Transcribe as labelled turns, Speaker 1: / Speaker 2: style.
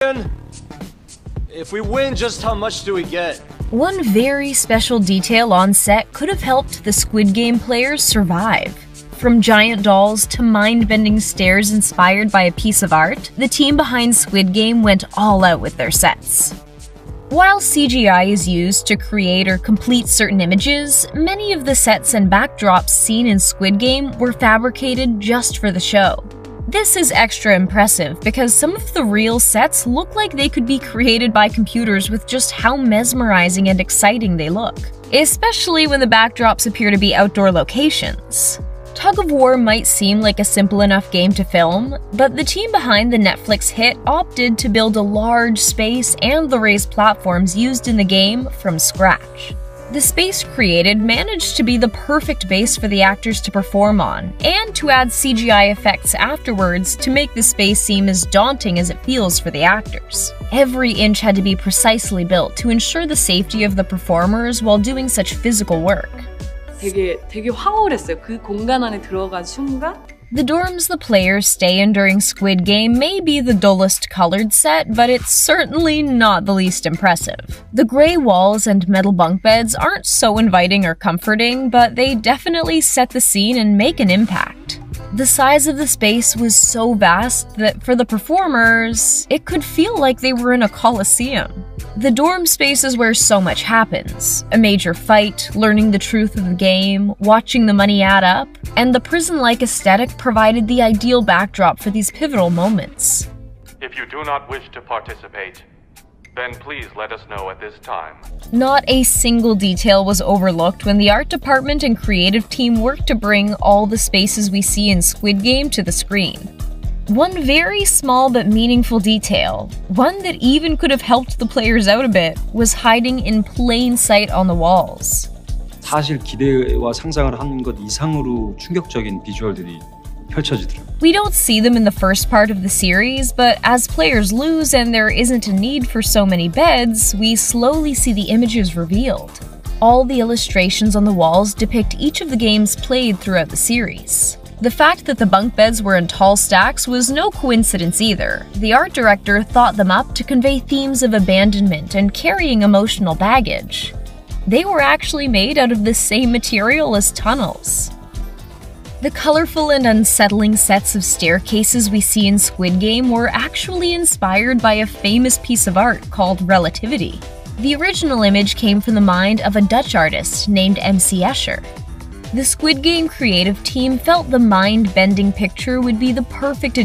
Speaker 1: If we win, just how much do we get?
Speaker 2: One very special detail on set could have helped the Squid Game players survive. From giant dolls to mind-bending stairs inspired by a piece of art, the team behind Squid Game went all out with their sets. While CGI is used to create or complete certain images, many of the sets and backdrops seen in Squid Game were fabricated just for the show. This is extra impressive because some of the real sets look like they could be created by computers with just how mesmerizing and exciting they look, especially when the backdrops appear to be outdoor locations. Tug of War might seem like a simple enough game to film, but the team behind the Netflix hit opted to build a large space and the raised platforms used in the game from scratch. The space created managed to be the perfect base for the actors to perform on, and to add CGI effects afterwards to make the space seem as daunting as it feels for the actors. Every inch had to be precisely built to ensure the safety of the performers while doing such physical work.
Speaker 3: 되게 황홀했어요. 그 공간 안에 들어간 순간.
Speaker 2: The dorms the players stay in during Squid Game may be the dullest colored set, but it's certainly not the least impressive. The gray walls and metal bunk beds aren't so inviting or comforting, but they definitely set the scene and make an impact. The size of the space was so vast that for the performers, it could feel like they were in a coliseum. The dorm space is where so much happens. A major fight, learning the truth of the game, watching the money add up, and the prison-like aesthetic provided the ideal backdrop for these pivotal moments.
Speaker 4: If you do not wish to participate, then please let us know at this time.
Speaker 2: Not a single detail was overlooked when the art department and creative team worked to bring all the spaces we see in Squid Game to the screen. One very small but meaningful detail, one that even could have helped the players out a bit, was hiding in plain sight on the walls.
Speaker 5: 사실 기대와 상상을 한 것 이상으로 충격적인 비주얼들이 펼쳐지더라고요.
Speaker 2: We don't see them in the first part of the series, but as players lose and there isn't a need for so many beds, we slowly see the images revealed. All the illustrations on the walls depict each of the games played throughout the series. The fact that the bunk beds were in tall stacks was no coincidence either. The art director thought them up to convey themes of abandonment and carrying emotional baggage. They were actually made out of the same material as tunnels. The colorful and unsettling sets of staircases we see in Squid Game were actually inspired by a famous piece of art called Relativity. The original image came from the mind of a Dutch artist named S.C.O.S.M. The Squid Game creative team felt the mind-bending picture would be the perfect